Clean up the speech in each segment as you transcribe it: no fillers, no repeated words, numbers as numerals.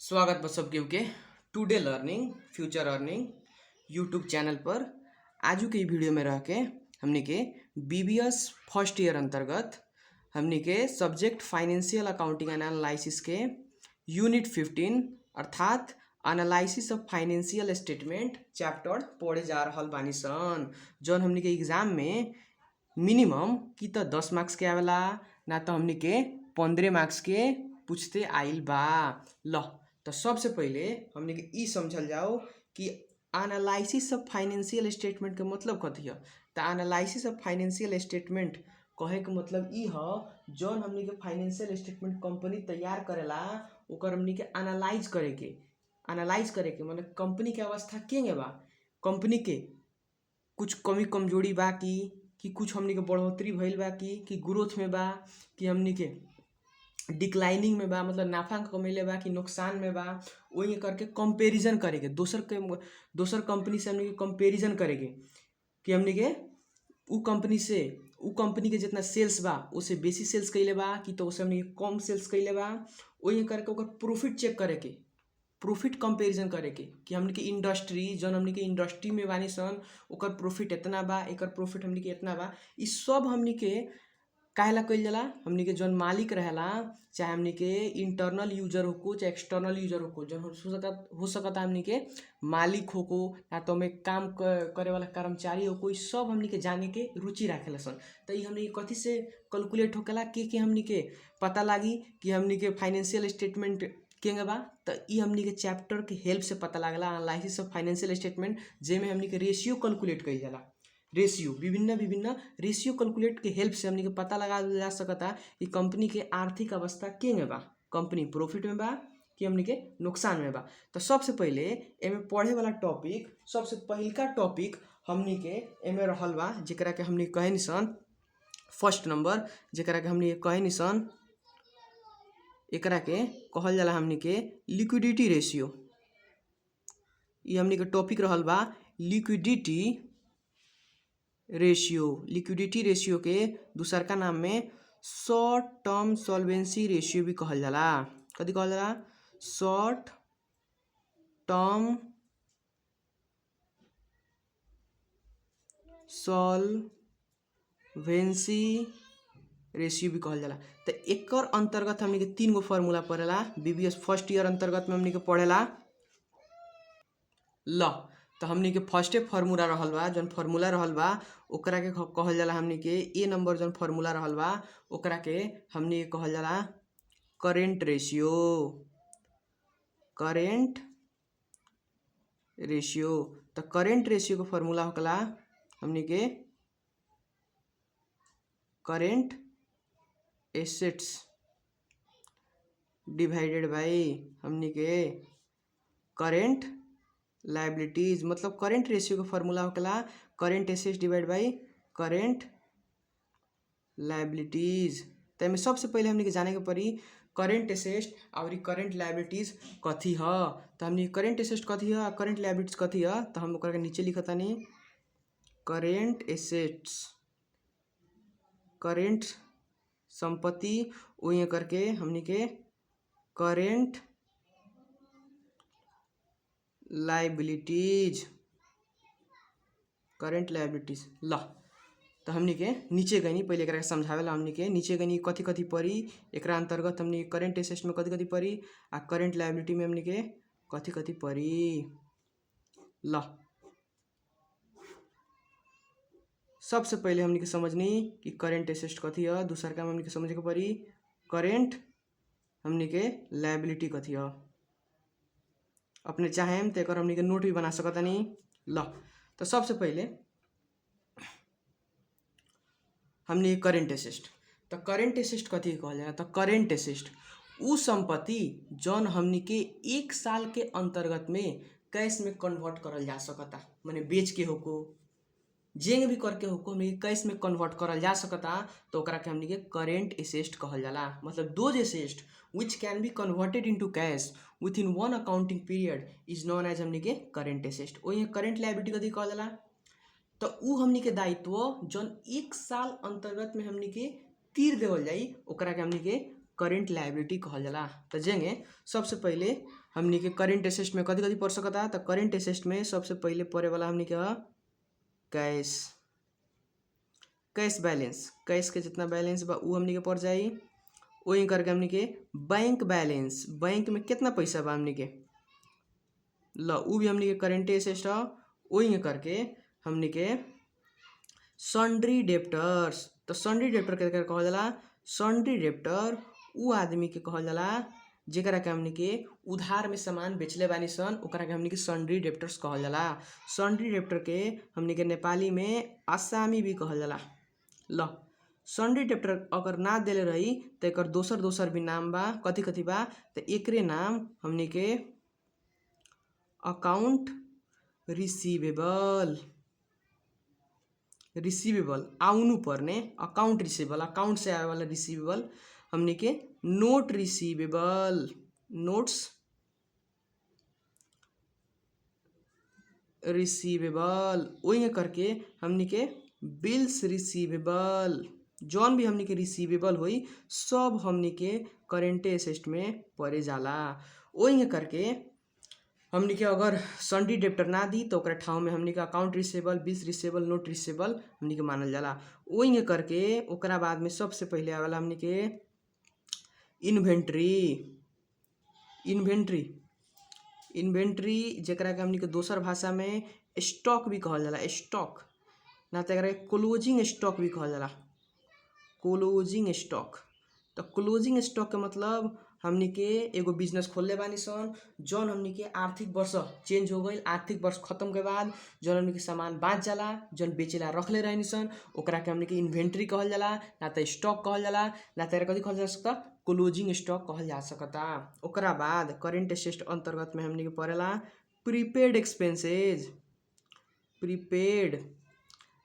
स्वागत बा सब केहू के today learning future earning YouTube channel पर। आजू के वीडियो में रह के हमने के बीबीएस फर्स्ट ईयर अंतर्गत हमने के subject financial accounting and analysis के यूनिट 15 अर्थात analysis of financial statement chapter पढ़े जा रहल बानी सन। जौन हमने के एग्जाम में मिनिमम की तो 10 मार्क्स के आवेला ना तो हमने के 15 मार्क्स के पूछते आइल बा। ल तो सबसे पहले हमने के ई समझल जाओ कि एनालिसिस ऑफ फाइनेंशियल स्टेटमेंट के मतलब कथी है। तो एनालिसिस ऑफ फाइनेंशियल स्टेटमेंट कहे के मतलब ई ह जौन हमने के फाइनेंशियल स्टेटमेंट कंपनी तैयार करेला ओकर हमने के एनालाइज करे के मतलब कंपनी के अवस्था केंगे बा, कंपनी के कुछ कमी कमजोरी बा कि कुछ हमनी के बढ़ोतरी भइल बा कि ग्रोथ में बा कि हमनी के डिक्लाइनिंग में बा मतलब नाफा कमैले बा कि नुकसान में बा। वही करके कंपैरिजन करेके दोसर कंपनी से हमनी के कंपैरिजन करेके कि हमनी के उ कंपनी के जितना सेल्स बा उससे बेसी सेल्स कैले बा कि तो उससे हमनी के कम सेल्स कैले बा। वही करके ओकर प्रॉफिट चेक करेके, प्रॉफिट कंपैरिजन करेके कि हमनी के इंडस्ट्री जौन हमनी के इंडस्ट्री में बानी सन ओकर प्रॉफिट इतना बा, एकर प्रॉफिट हमनी के इतना बा। ई सब हमनी के काहेला कइल जाला, हमनी के जौन मालिक रहेला चाहे हमनी के इंटरनल यूजर होको चाहे एक्सटर्नल यूजर होको, जौन हो सकता हमनी के मालिक होको या तो में काम करे वाला कर्मचारी होको, ई सब हमनी के जाने के रुचि राखेला सन। तो ई हमनी के कथी से कैलकुलेट होकेला के हमनी के पता लागी कि हमनी के फाइनेंशियल स्टेटमेंट केंगे बा। तो ई हमनी के चैप्टर के हेल्प से पता लागला एनालिसिस ऑफ फाइनेंशियल स्टेटमेंट, जेमे हमनी के रेशियो कैलकुलेट कइल जाला। रेशियो विभिन्न रेशियो कैलकुलेट के हेल्प से हमनी के पता लगा जा सकता कि कंपनी के आर्थिक अवस्था केंगे बा, कंपनी प्रॉफिट में बा कि हमनी के नुकसान में बा। तो सबसे पहले एमे पढ़े वाला टॉपिक, सबसे पहिलका टॉपिक हमनी के एमे रहल बा जेकरा के हमनी कहे निसन फर्स्ट नंबर, जेकरा के हमनी कहे निसन एकरा के कहल जाला हमनी के लिक्विडिटी रेशियो। ये हमनी के टॉपिक रहल बा लिक्विडिटी रेशियो के दूसर का नाम में शॉर्ट टर्म सॉल्वेंसी रेशियो भी कहल जाला। कथी कहल जाला? शॉर्ट टर्म सॉल्वेंसी रेशियो भी कहल जाला। तो एकर अंतर्गत हमनी के 3 गो फार्मूला पड़ेला बीबीएस फर्स्ट ईयर अंतर्गत में हमनी के पढ़ेला। ल तो हमनी के फर्स्टे फार्मूला रहल बा, जौन फार्मूला रहल बा ओकरा के कहल जाला हमनी के ए नंबर जौन फार्मूला रहल बा ओकरा के हमनी के कहल जाला करेंट रेशियो। तो करेंट रेशियो के फार्मूला होकला हमनी के करेंट एसेट्स डिवाइडेड बाई हमनी के करेंट लायबिलिटीज। मतलब करेंट रेशियो का formula होकला current assets divide by current liabilities. तो में सबसे पहले हमनी के जाने के पड़ी करेंट एसेट्स और करेंट लायबिलिटीज कथी ह। तो हमनी करेंट एसेट्स कथी ह, करेंट लायबिलिटीज कथी ह, तो हम ओकरा के नीचे लिखतानी करेंट एसेट्स करेंट संपत्ति, वही करके हमनी के करेंट लायबिलिटीज ल। तो हमनी के नीचे गनी पहले एकरा के समझावेला हमनी के नीचे गनी कथी कथी पड़ी एकरा अंतर्गत हमनी करेंट एसेट्स में कथी कथी पड़ी आ करेंट लायबिलिटी में हमनी के कथी कथी पड़ी। ल सबसे पहले हमनी के समझनी कि करेंट एसेट्स कथी है, दूसर का हमनी के समझे के पड़ी करेंट हमनी के लायबिलिटी कथी है। अपने चाहेम तो एकर हमनी के नोट भी बना सकतानी। ल तो सबसे पहले हमनी करेंट एसेट, तो करेंट एसेट कथी कहल जाला? तो करेंट एसेट उ संपत्ति जौन हमनी के 1 साल के अंतर्गत में कैश में कन्वर्ट करल जा सकता, माने बेच के होको जेंग भी करके होको हमनी के कैश में कन्वर्ट करल जा सकता। तो ओकरा के हमनी के करेंट एसेट कहल जाला। मतलब दोज asset which can be converted into cash within one accounting period is known as हमनी के करेंट एसेट। वही करेंट लायबिलिटी कथी कहल जाला? तो उ हमनी के दायित्व जौन 1 साल अंतर्गत में हमनी के तीर देवल जाई ओकरा के हमनी के करेंट लायबिलिटी कहल जाला। तो जेंगे सबसे पहले हमनी के करेंट एसेट में कथी कथी पड़ सकता। तो करेंट एसेट में सबसे पहले पड़े वाला हमनी के कैश, कैश बैलेंस, कैश के जितना बैलेंस बा उ हमनी के पड़ जाई। वही करके हमनी के बैंक बैलेंस, बैंक में कितना पैसा बा हमनी के उ भी हमनी के करेंट एसेट है। वही करके हमनी के सन्ड्री डेप्टर्स, तो सन्ड्री डेप्टर के कहल जाला। सन्ड्री डेप्टर उ आदमी के कहल जाला जेकरा के हमनी के उधार में सामान बेचले बानी सन, ओकरा के हमनी के सन्ड्री डेप्टर्स कहल जाला। सन्ड्री डेप्टर के हमनी के नेपाली में आसामी भी कहल जाला। सन्ड्री डेप्टर अगर ना देले रही तो एक दोसर दोसर भी नाम बा। कथी कथी बा तो एकरे नाम हमनी के अकाउंट रिसीवेबल, रिसीवेबल आउनु पर्ने अकाउंट रिसीवेबल, अकाउंट से आए वाला रिसीवेबल हमनी के नोट रिसीवेबल, नोट्स रिसीवेबल। वही करके हमनी के बिल्स रिसीवेबल, जौन भी हमनी के रिसीवेबल हुई सब हमनी के करेंट एसेट में पड़े जाला। वही करके हमनी के अगर सन्ड्री डेप्टर ना दी तो ओकरा ठाव में हमनी के account receivable, bills receivable, note receivable हमनी के मानल जाला। वही करके ओकरा बाद में सबसे पहले आवेला हमनी के इन्वेंट्री, इन्वेंट्री, इन्वेंट्री जेकरा के हमनी के दोसर भाषा में स्टॉक भी कहल जाला। स्टॉक ना तो एकरा क्लोजिंग स्टॉक भी कहल जाला, क्लोजिंग स्टॉक। तो क्लोजिंग स्टॉक के मतलब हमनी के एगो बिजनेस खोलले बानी सन, जौन हमनी के आर्थिक वर्ष चेंज हो गई, आर्थिक वर्ष खत्म के बाद जौन हमनी के सामान बाँच जाला, जौन बेचेला रखले रहनी सन, ओकरा के हमनी के इन्वेंट्री कहल जाला, ना तो स्टॉक कहल जाला, ना तो कथी कहल जा सकता क्लोजिंग स्टॉक कहल जा सकता। ओकरा बाद करेंट एसेट अंतर्गत में हमनी के पड़ेला प्रीपेड एक्सपेंसेज, प्रीपेड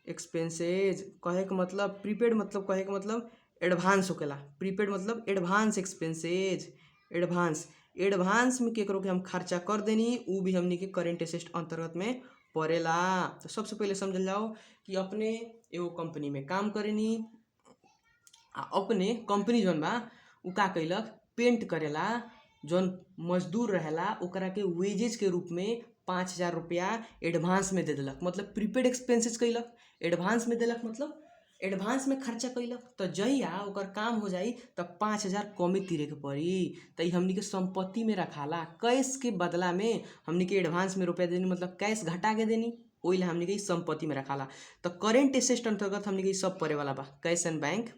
एक्सपेंसेज कहे के मतलब प्रीपेड मतलब कहे के मतलब एडवांस होकेला। प्रीपेड मतलब एडवांस एक्सपेंसेज, एडवांस, एडवांस में केकरो के हम खर्चा कर देनी उ भी हमनी के करेंट एसेट अंतर्गत में पड़ेला। तो सबसे पहले समझल जाओ कि अपने एगो कंपनी में काम करेनी, अपने कंपनी जौन बा उ का कैलक पेंट करेला, जौन मजदूर रहेला ओकरा के वेजेज के रूप में 5,000 रुपया एडवांस में दे दिलक, मतलब प्रीपेड एक्सपेंसेस कैलक, एडवांस में दिलक मतलब एडवांस में खर्चा कैलक। तो जहिया ओकर काम हो जाई तब 5,000 कमे तीरे के पड़ी। तो हमनी के संपत्ति में रखाला, कैश के बदला में हमनी के एडवांस में रुपया देनी, मतलब कैश घटा के देनी, ओइला हमनी के संपत्ति में रखाला। तो करेंट एसेट अंतर्गत हमनी के सब पड़े वाला बा कैश एंड बैंक,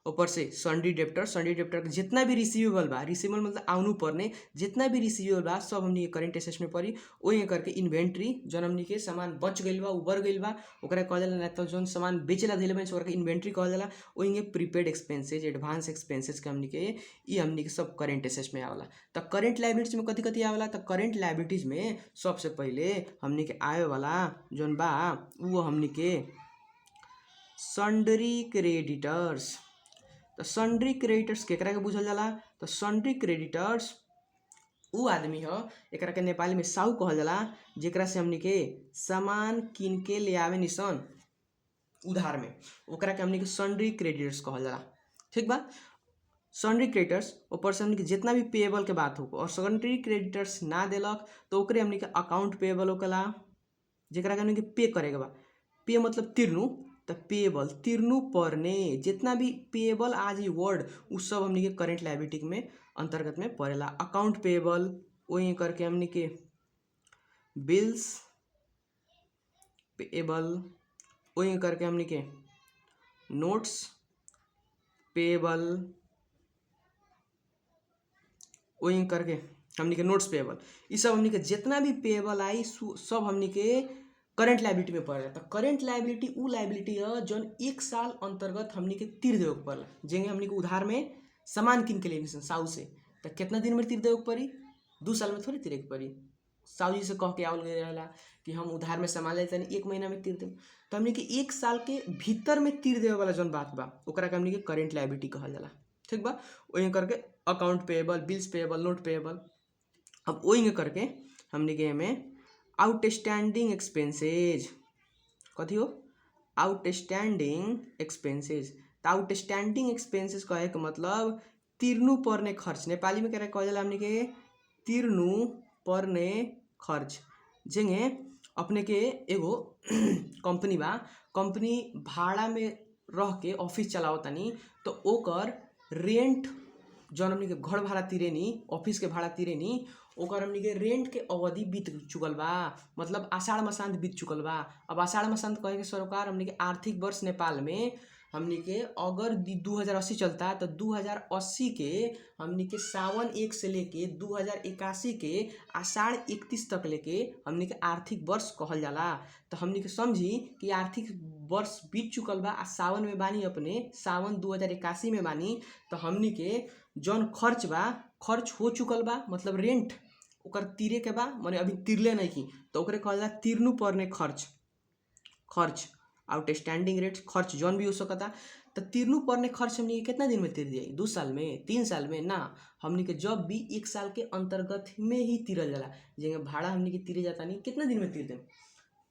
ऊपर से सन्ड्री डेप्टर, सन्ड्री डेप्टर के जितना भी रिसीवेबल बा, रिसीवेबल मतलब आउनु पर्ने जितना भी रिसीवेबल बा सब हमनी के करेंट एसेट में पड़ी। वही करके इन्वेंट्री जौन हमनी के सामान बच गइल बा, उबर गइल बा, ओकरा कहल जाला, ना तो जौन सामान बेचेला धइले बानी ओकरा के इन्वेंट्री कहल जाला। वही प्रीपेड एक्सपेंसेज, एडवांस एक्सपेंसेज के हमनी के सब करेंट एसेट में आवेला। तो करेंट लायबिलिटीज में कथी कथी आवेला, तो करेंट लायबिलिटीज में सबसे पहले हमनी के आवे वाला जौन बा वो हमनी के सन्ड्री क्रेडिटर्स। तो सन्ड्री क्रेडिटर्स केकरा के बुझल जाला, तो सन्ड्री क्रेडिटर्स उ आदमी ह, एकरा के नेपाली में साहू कहल जाला, जेकरा से हमनी के सामान किन के ले आवे निसन उधार में, ओकरा के हमनी के सन्ड्री क्रेडिटर्स कहल जाला। ठीक बा, सन्ड्री क्रेडिटर्स ऊपर से हमनी के जितना भी पेएबल के बात हो, और सन्ड्री क्रेडिटर्स ना देलक तो ओकरे हमनी के अकाउंट पेएबल होकेला, जेकरा के हमनी के पे करे के बा। पे मतलब तिरनु, तो पेएबल तिरनु पर्ने जितना भी पेएबल आज ही वर्ड उ सब हमनी के करेंट लायबिलिटी में अंतर्गत में पड़ेला। अकाउंट पेएबल, वही करके हमनी के बिल्स पेएबल, वही करके हमनी के नोट्स पेएबल, वही करके हमनी के नोट्स पेएबल, ये सब हमनी के जितना भी पेएबल आई सब हमनी के करेंट लायबिलिटी में पड़ेला। तो करेंट लायबिलिटी उ लायबिलिटी है जौन 1 साल अंतर्गत हमनी के तीर देवे के पड़ेला। जेंगे हमनी के उधार में सामान किन के लेनी सन साहू से, तो कितना दिन में तीर देवे के पड़ी, 2 साल में थोड़ी तीरे के पड़ी। साहू जी से कह के आवल गए रहेला कि हम उधार में सामान लेते हैं 1 महीना में तीर देव, तो हमनी के 1 साल के भीतर में तीर देवे वाला जौन बात बा ओकरा के हमनी के करेंट लायबिलिटी कहल जाला। ठीक बा, वही करके account payable, bills payable, note payable. अब वही करके हमनी के में आउटस्टैंडिंग एक्सपेंसेज, कथी हो आउटस्टैंडिंग एक्सपेंसेज। तो आउटस्टैंडिंग एक्सपेंसेज कहे के मतलब तिर्नु पर्ने खर्च, नेपाली में क्या कहल जाला हमनी के तिर्नु पर्ने खर्च। जेंगे अपने के एगो कंपनी बा, कंपनी भाड़ा में रह के ऑफिस चलाओ तनी, तो ओकर रेंट जौन हमनी के घर भाड़ा तिरेनी, ऑफिस के भाड़ा तिरेनी, ओकर हमनी के रेंट के अवधि बीत चुकल बा, मतलब आषाढ़ मसांत बीत चुकल बा। अब आषाढ़ मसांत कहे के सरोकार हमनी के आर्थिक वर्ष नेपाल में हमनी के अगर 2080 चलता तो 2080 के हमनी के सावन 1 से लेके 2081 के आषाढ़ 31 तक लेके हमनी के आर्थिक वर्ष कहल जाला। तो हमनी के समझी कि आर्थिक वर्ष बीत चुकल बा आ सावन में बानी, अपने सावन 2081 में बानी। तो हमनी के जौन खर्च बा, खर्च हो चुकल बा, मतलब रेंट ओकर तिरे के बा, माने अभी तिरले नहीं की, तो ओकरे कहल जाला तिरनु पर्ने खर्च। खर्च आउटस्टैंडिंग रेट, खर्च जौन भी हो सकता। तो तिरनु पर्ने खर्च हमनी के कितना दिन में तिर दिए, 2 साल में, 3 साल में ना, हमनी के जब भी 1 साल के अंतर्गत में ही तिरल जाला। जेंगे भाड़ा हमनी के तिरे जाता नहीं, कितना दिन में तिर देम,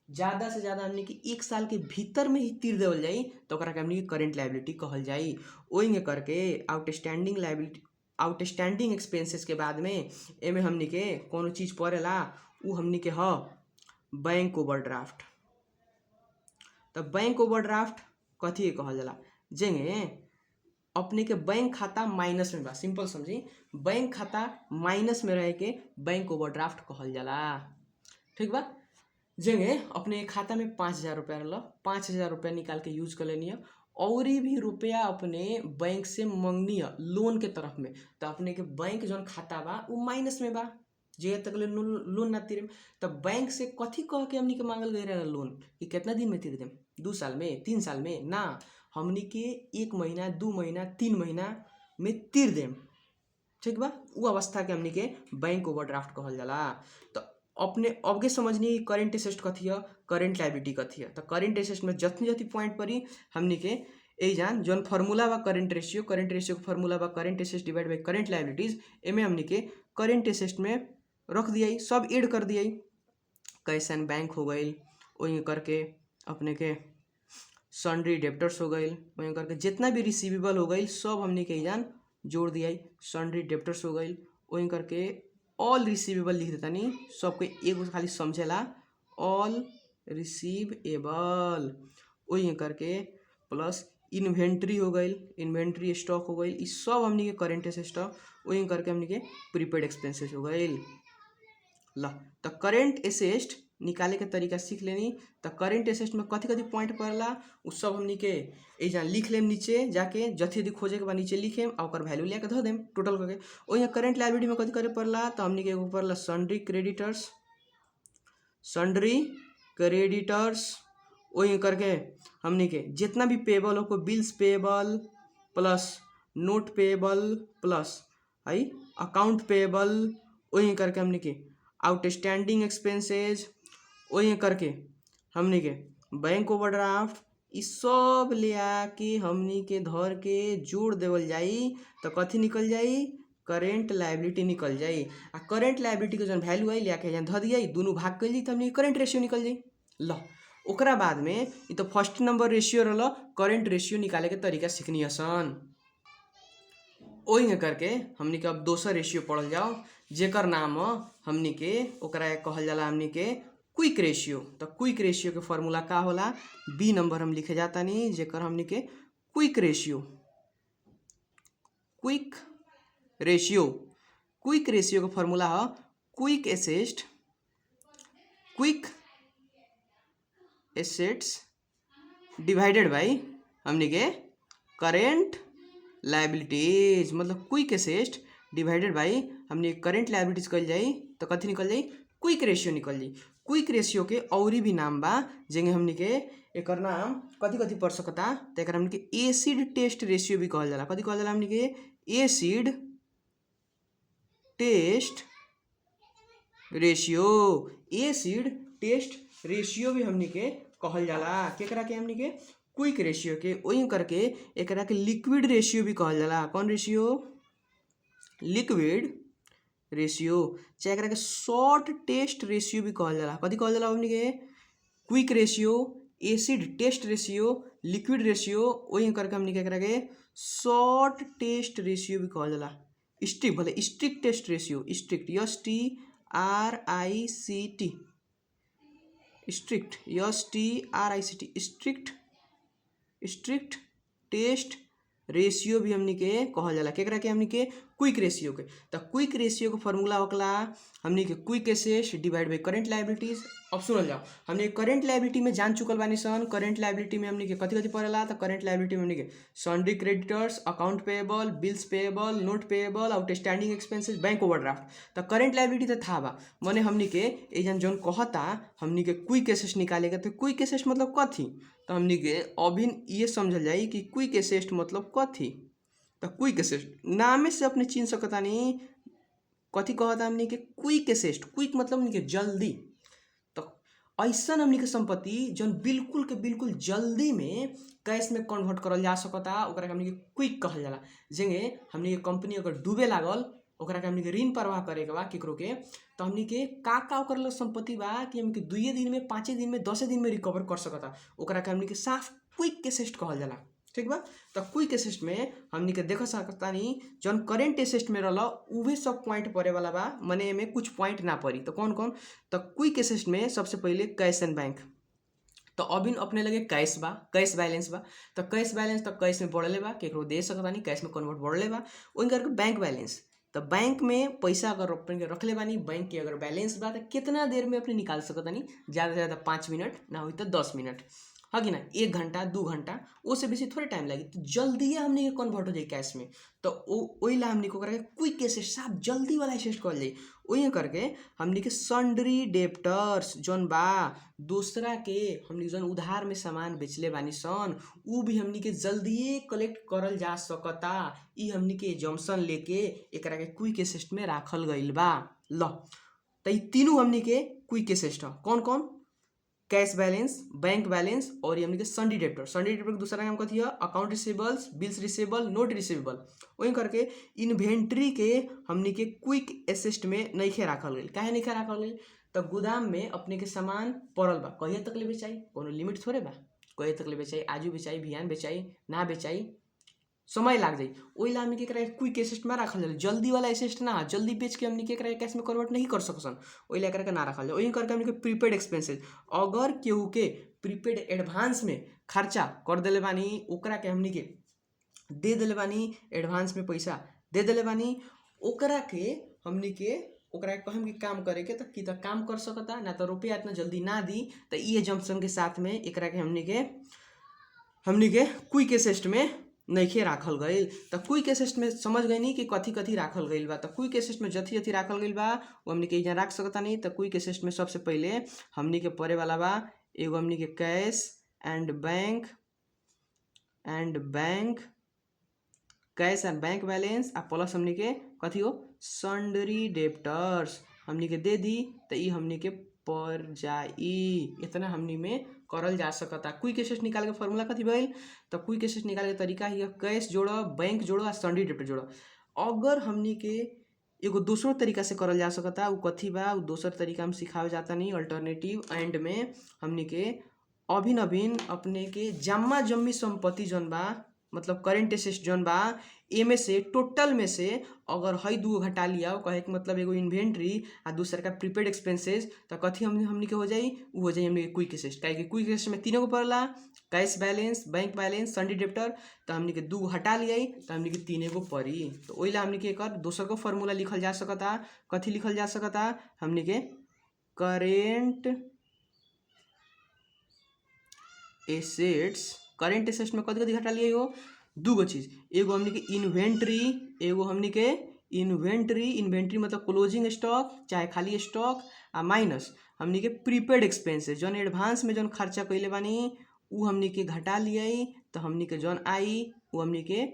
ज़्यादा से ज़्यादा हमनी के 1 साल के भीतर में ही तिर देवल जाई, तो ओकरा के हमनी के करेंट लायबिलिटी कहल जाई। ओइंगे करके आउटस्टैंडिंग लायबिलिटी, आउटस्टैंडिंग एक्सपेंसेस के बाद में एमे हमनी के कोनो चीज़ पड़ेला, उ हमनी के ह बैंक ओवरड्राफ्ट। तो बैंक ओवरड्राफ्ट कथी कहल जाला, जेंगे अपने के बैंक खाता माइनस में बा, सिंपल समझी, बैंक खाता माइनस में रहे के बैंक ओवरड्राफ्ट कहल जाला। ठीक बा। जेंगे अपने खाता में 5000 रुपया रहल, 5000 रुपया निकाल के यूज कर लेनी, और भी रुपया अपने बैंक से मंगनी है लोन के तरफ में, तो अपने के बैंक जौन खाता बा वो माइनस में बा, जे तक ले लोन ना तिरे। तो बैंक से कथी कह के हमनी के मांगल गई रहे लोन कि कितना दिन में तिर देम, 2 साल में, 3 साल में ना, हमनी के 1 महीना, 2 महीना, 3 महीना में तिर देम। ठीक बा। वो अवस्था के हमनी के बैंक ओवरड्राफ्ट कहल जाला। तो अपने अबके समझनी करेंट एसेट कथी है, करेंट लायबिलिटी कथी है। तो करेंट एसेट में जतनी जति पॉइंट पड़ी हमनी के यही जान, जौन फार्मूला बा करेंट रेशियो, करेंट रेशियो का फार्मूला बा current asset divide by current liabilities, एमे हमनी के करेंट एसेट में रख दिया, सब ऐड कर दिया। कैश एंड बैंक हो गई, वही करके अपने के सन्ड्री डेप्टर्स हो गई, वही करके जितना भी रिसीवेबल हो गई सब हमने के जान जोड़ दिया, सन्ड्री डेप्टर्स हो गई, वही करके ऑल रिसीवेबल लिख देता नहीं, सबके एगो खाली समझेला ऑल रिसीवेबल, वही करके प्लस इन्वेंट्री हो गई, इन्वेंट्री स्टॉक हो गई, इस सब हमने के करेंट एसेट, वही करके हमने के प्रीपेड एक्सपेंसेस हो गई। ला तो करेंट एसेट निकाले के तरीका सीख लेनी। तो करेंट एसेट में कथी कथी पॉइंट पड़ला उ सब हमनी के एजा लिख लेम, नीचे जाके जथी यदि खोजे के बाद नीचे लिखेम और ओकर वैल्यू लेके धो देम टोटल करके। वही करेंट लायबिलिटी में कथी करे पड़ला, तो हमनी के पड़ला सन्ड्री क्रेडिटर्स, सन्ड्री क्रेडिटर्स, वही करके हमनी के जितना भी पेबल हो, बिल्स पेबल प्लस नोट पेबल प्लस है अकाउंट पेबल, वही करके हमनी के आउटस्टैंडिंग एक्सपेंसेज, वही करके हमनी के बैंक ओवरड्राफ्ट, इस सब ले आके हमनी के धर के जोड़ देवल जाई, तो कथी निकल जाई, करेंट लायबिलिटी निकल जाई। आ करेंट लायबिलिटी के जौन वैल्यू आई ले आके यहाँ धर दिया, दोनों भाग कर ली, तो हमनी करेंट रेशियो निकल जाई। ल ओकरा बाद में ये तो फर्स्ट नंबर रेशियो रहा, करेंट रेशियो निकाले के तरीका सीखनी आसान। वही करके हमनी के अब दोसर रेशियो पढ़ल जाओ, जेकर नाम हमनी के ओकरा कहल जाला हमनी के क्विक रेशियो। तो क्विक रेशियो के फॉर्मूला का होला, बी नंबर हम लिखे जाता नहीं, जेकर हमनी के quick ratio, quick ratio, quick ratio का फॉर्मूला है quick asset, quick assets divided by हमनी के करेंट लायबिलिटीज, मतलब क्विक एसेट डिवाइडेड बाई हमने करेंट लायबिलिटीज कल जाई, तो कथी निकल जाई, क्विक रेशियो निकल जाई। क्विक रेशियो के और भी नाम बा, जेंगे हमने के एकर नाम कथी कथी पढ़ सकता, तो एकर हमने के एसिड टेस्ट रेशियो भी कहल जाला। कथी कहल जाला हमने के, acid test ratio, acid test ratio भी हमने के कहल जाला। केकरा के, हमने के क्विक रेशियो के। वही करके एकरा के लिक्विड रेशियो भी कहल जाला। कौन रेशियो, लिक्विड रेशियो, चाहे एकरा के शॉर्ट टेस्ट रेशियो भी कहल जाला। कथी कहल जाला हमनी के, quick ratio, acid test ratio, liquid ratio, वही करके हमनी के एकरा के शॉर्ट टेस्ट रेशियो भी कहल जाला। स्ट्रिक्ट भले strict test ratio, strict STRICT, strict strict test ratio भी हमनी के कहल जाला। केकरा के? हमनी के क्विक रेशियो के। तो क्विक रेशियो के फॉर्मूला होकला हमनी के क्विक एसेट्स डिवाइड बाई करंट लायबिलिटीज। अब सुनल जाओ, हमनी करंट लायबिलिटी में जान चुकल बानी सन। करंट लायबिलिटी में हमनी के कथी कथी पड़ेला? तो करंट लायबिलिटी में हमनी के sundry creditors, account payable, bills payable, note payable, outstanding expenses, bank overdraft. तो करंट लायबिलिटी तो था बा, मने हमनी के एजन जोन कहता हमनी के क्विक एसेट्स निकालेगा। तो क्विक एसेट्स मतलब कथी? तो हमनी के अभी ये समझल जाई कि क्विक एसेट्स मतलब कथी। तो क्विक एसेट्स नामे से अपने चिन्ह सकतानी कथी कहता हमनी के क्विक एसेट्स। क्विक मतलब हमनी के जल्दी। तो ऐसा हमनी के संपत्ति जौन बिल्कुल के बिल्कुल जल्दी में कैश में कन्वर्ट करल जा सकता, ओकरा के हमनी के क्विक कहल जाला। जेंगे हमनी के कंपनी अगर डूबे लागल, ओकरा के हमनी के ऋण प्रवाह करे के बा केकरो के, तो हमनी के का ओकर संपत्ति बा कि हमनी के 2 दिन में, 5 दिन में, 10 दिन में रिकवर कर सकता, ओकरा के हमनी के साफ क्विक एसेट कहल जाला। ठीक बा। तो क्विक एसेट में हमनी के देख सकतानी जौन करेंट एसेट में रहला उहे सब पॉइंट पड़े वाला बा, मने में कुछ पॉइंट ना पड़ी। तो कौन कौन? तो क्विक एसेट में सबसे पहले कैश एंड बैंक। तो अभी अपने लगे कैश बा, कैश बैलेंस बा। तो कैश बैलेंस तो कैश में बढ़ले बा, केकरो दे सकतानी, कैश में कन्वर्ट बढ़ले बा। वही करके बैंक बैलेंस, तो बैंक में पैसा अगर अपने के रखले बानी, बैंक के अगर बैलेंस बा, तो कितना देर में अपने निकाल सकतानी? ज़्यादा से ज़्यादा 5 मिनट, ना हुई तो 10 मिनट, हाँ कि ना, 1 घंटा 2 घंटा, उससे बेसी थोड़े टाइम लगी। तो जल्दी हमने के कन्वर्ट हो जाए कैश में। तो वही ला हमने को करके क्विक एसेट, साफ जल्दी वाला एसेट कहल जाए। वही करके हमने के सन्ड्री डेप्टर्स जौन बा, दूसरा के हमने जौन उधार में सामान बेचले बानी सन, उ भी हमने के जल्दी कलेक्ट करल जा सकता। ई हमने के जम्सन लेके एकरा के क्विक एसेट में राखल गइल बा। ल तो ई तीनों हमने के क्विक एसेट ह। कौन कौन? कैश बैलेंस, बैंक बैलेंस और ये हमने के सन्ड्री डेप्टर। सन्ड्री डेप्टर दूसरा नाम कथी है? Account receivables, bills receivable, note receivable. वही करके इन्वेंट्री के हमने के क्विक एसेट में नइखे राखल गइल। काहे नइखे राखल गइल? तो गोदाम में अपने के सामान पड़ल बा, कहिया तक ले बेचाई? कोनो लिमिट थोड़े बा, कहिया तक ले बेचाई? आजू बेचाई, बिहान बेचाई, ना बेचाई, समय लाग जाई। ओइला हमनी के एकरा क्विक एसेट में रखल जाला। जल्दी वाला एसेट ना, जल्दी बेच के हमनी के एकरा कैश में कन्वर्ट नहीं कर सकसन, ओइला एकरा के ना रखल जाला। ओही करके हमनी के प्रीपेड एक्सपेंसेस, अगर केहू के प्रीपेड एडवांस में खर्चा कर देले बानी, ओकरा के हमनी के दे देले बानी, एडवांस में पैसा दे देले बानी, ओकरा के हमनी के ओकरा कहम कि काम करे के, कि तो काम कर सकता, ना तो रुपया इतना जल्दी ना दी। तो ये जम्पसन के साथ में एकरा के हमनी के क्विक एसेट में नइखे राखल गइल। तो क्विक एसेट में समझ गई नहीं कि कथी कथी राखल गइल बा। तो क्विक एसेट में जथी जथी राखल गइल बा वो हमनी के इहाँ राख सकता नहीं। तो क्विक एसेट में सबसे पहले हमनी के पड़े वाला बा एगो हमनी के कैश एंड बैंक बैलेंस, आ प्लस हमनी के कथी हो? सन्ड्री डेप्टर्स हमनी के दे दी। तो ई हमनी के पर जाई, इतना हमनी में करल जा सकता। क्विक एसेट निकाल के फॉर्मूला कथी भइल? तो क्विक एसेट निकाल के तरीका ही कैश जोड़ो, बैंक जोड़ो, आ सन्ड्री डेप्टर जोड़ो। अगर हमनी के एगो दूसरो तरीका से करल जा सकता, उ कथी बा? उ दोसर तरीका हम सिखावे जाता नहीं। अल्टरनेटिव एंड में हमनी के अभिन अपने के जम्मा जम्मी संपत्ति जौन बा, मतलब करेंट एसेट जौन बा, एमे से टोटल में से अगर हई 2 घटा लिया, कहे के मतलब एगो इन्वेंट्री आ दूसर का प्रीपेड एक्सपेंसेस, तो कथी हमनी के हो जाई? उ हो जाई हमनी के क्विक एसेट। काहे कि क्विक एसेट में 3 गो पड़ला, cash balance, bank balance, sundry debtor. तो हमनी के 2 हटा लियाई, तो हमनी के 3 गो पड़ी। तो ओइला हमनी के एकर दोसर को फॉर्मूला लिखल जा सकता। कथी लिखल जा सकता? हमनी के करेंट एसेट्स में कथी घटा लिए हो? 2 गो चीज, एगो हमनी के इन्वेंट्री मतलब क्लोजिंग स्टॉक चाहे खाली स्टॉक, आ माइनस हमनी के प्रीपेड एक्सपेंसेस जौन एडवांस में जौन खर्चा कइले बानी उ हमनी के घटा लियाई। तो हमनी के जौन आई उ हमनी के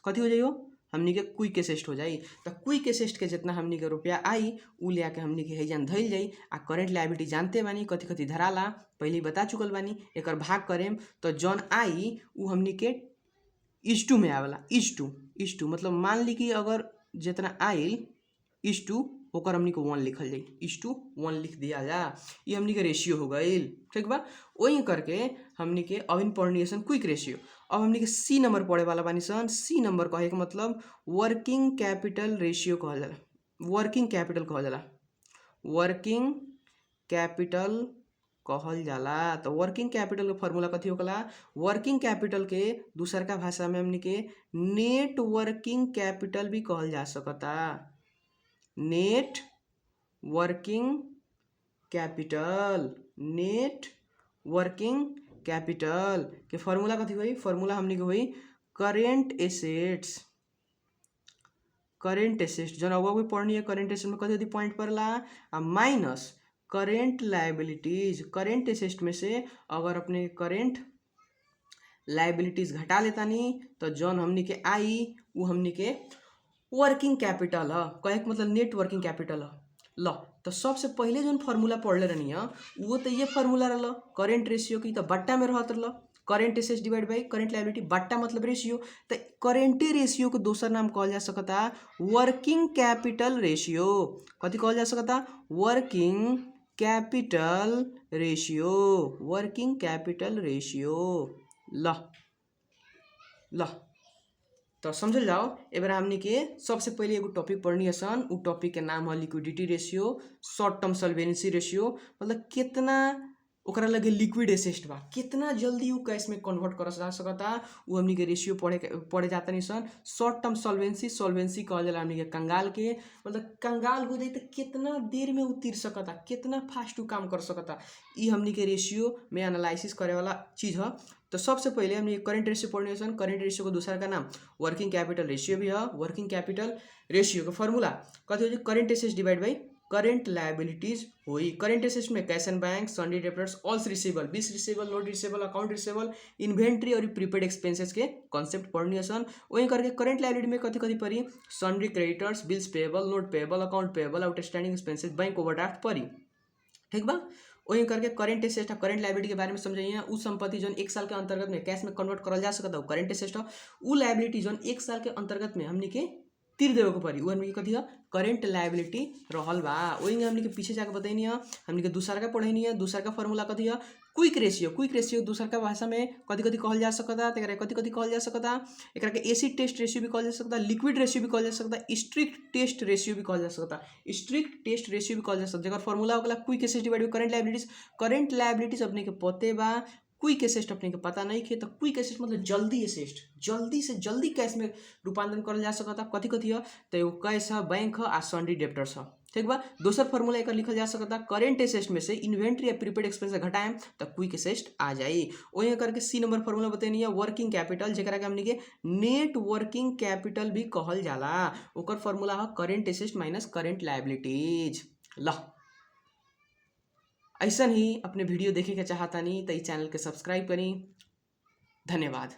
कथी हो जाई हो? हमनी के क्विक एसेट हो जाई। तो क्विक एसेट के जितना हमनी के रुपया आई उ ले आके हमनी के हेजन धइल जाई। आ करेंट लायबिलिटी जानते बानी कथी कथी धराला, पहले बता चुकल बानी। एकर भाग करेम तो जौन आई उ हमनी के इज टू में आवेला। इज टू मतलब मान ली कि अगर जितना आइल इज टू ओकर हमनी के 1 लिखल जाई, इज टू 1 लिख दिया जा। ये हमनी के रेशियो हो गइल। ठीक बा। वही करके हमनी के अब पढ़नी क्विक रेशियो। अब हमनी के सी नंबर पढ़े वाला बानी सन। सी नंबर कहे के मतलब वर्किंग कैपिटल रेशियो कहल जाला। वर्किंग कैपिटल कहल जाला। वर्किंग कैपिटल कहल जाला। तो वर्किंग कैपिटल के फॉर्मूला कथी होखेला? वर्किंग कैपिटल के दूसर का भाषा में हमनी के नेट वर्किंग कैपिटल भी कहल जा सकता। Net working capital, net working capital के फॉर्मूला कथी हुई? फॉर्मूला हमनी के हुई करेंट एसेट्स। करेंट एसेट्स जन अगुआ कोई पढ़नी है, करेंट एसेट में कथी होती? पॉइंट पड़ला minus current liabilities. Current asset में से अगर अपने करेंट लाइबिलिटीज घटा लेता नी तो जौन हमनी के आई वो हमनी के वर्किंग कैपिटल है। कहे के मतलब नेट वर्किंग कैपिटल है। ल तो सबसे पहले जो फॉर्मूला पढ़ले रहनी है वो तो ये फॉर्मूला रहा करेंट रेशियो की। तो बट्टा में रहत रहा current assets divide by current liability, बट्टा मतलब रेशियो। तो करेंटे रेशियो को दूसरा नाम कहल जा सकता वर्किंग कैपिटल रेशियो। कथी कहल जा सकता? Working capital ratio. Working capital ratio. ल तो समझल जाओ। एबार हमनी के सबसे पहले एगो टॉपिक पढ़नी है सन। उ टॉपिक के नाम है liquidity ratio, short term solvency ratio. मतलब कितना ओकरा लगे लिक्विड एसेट बा, कितना जल्दी वो कैश में कन्वर्ट कर सकता, वो हमनी के रेशियो पढ़े जाता नहीं सन। शॉर्ट टर्म सॉल्वेंसी, सॉल्वेंसी कहल जाला हमनी के कंगाल के। मतलब कंगाल हो जाए तो कितना देर में उतर सकता, कितना फास्ट वो काम कर सकता, ये हमनी के रेशियो में एनालिसिस करे वाला चीज़ है। तो सबसे पहले हमने करेंट रेशियो पढ़ने सन। करेंट रेशियो को दूसरा का नाम वर्किंग कैपिटल रेशियो भी है। वर्किंग कैपिटल रेशियो का फॉर्मूला कथी हो? Current assets divide by current liabilities हुई। करेंट एसेट्स में cash and bank, sundry debtors, ऑल्स receivable, bills receivable, note receivable, account receivable, inventory और प्रीपेड एक्सपेंसेस के कॉन्सेप्ट पढ़नी सन। वहीं करके करेंट लायबिलिटी में कथी कथी पढ़ी? सन्डी creditors, bills payable, note payable, account payable, outstanding expenses, bank overdraft पढ़ी। ठीक बा। वही करके करेंट एसेट करेंट लायबिलिटी के बारे में समझाइए। उस संपत्ति जो एक साल के अंतर्गत में कैश में कन्वर्ट करल जा सकता है करेंट एसेट है। वो लायबिलिटी जो एक साल के अंतर्गत में हमनी के तीर देवे के पड़ी, वो हमनी के कथी है? करेंट लायबिलिटी रहल बा। वही हमनी के पीछे जाकर बताइनी है। हमनी के दूसरा का पढ़नी है। दूसरा का फॉर्मूला कथी है? Quick ratio. क्विक रेशियो दूसरा का भाषा में कथी कथी कहल जा सकता? कथी कथी कहल जा सकता? एकरा के एसिड टेस्ट रेशियो भी कहल जा सकता, लिक्विड रेशियो भी कहल जा सकता, स्ट्रिक्ट टेस्ट रेशियो भी कहल जा सकता। स्ट्रिक्ट टेस्ट रेशियो भी कहल जा सकता। जेकर फॉर्मूला होगा quick asset divide by current liabilities. Current liabilities अपने के पते बा, क्विक एसेट अपने के पता नहीं खे। तो क्विक एसेट मतलब जल्दी एसेट, जल्दी से जल्दी कैश में रूपांतरण करल जा सकता। कथी कथी है? तो एगो कैश है, बैंक है आ सन्डी डेब्टर्स है। ठीक बा। दोसर फॉर्मूला एक लिखल जा सकता करेंट एसेट में से इन्वेंट्री या प्रीपेड एक्सपेंस घटाएं तो क्विक एसेट आ जाई। वही करके सी नंबर फॉर्मूला बताइए वर्किंग कैपिटल, जेकरा के हमनी के नेट वर्किंग कैपिटल भी कहल जाला। ओकर फॉर्मूला है current asset minus current liabilities. ल ऐसा ही अपने वीडियो देखे के चाहता नहीं तो इस चैनल के सब्सक्राइब करी। धन्यवाद।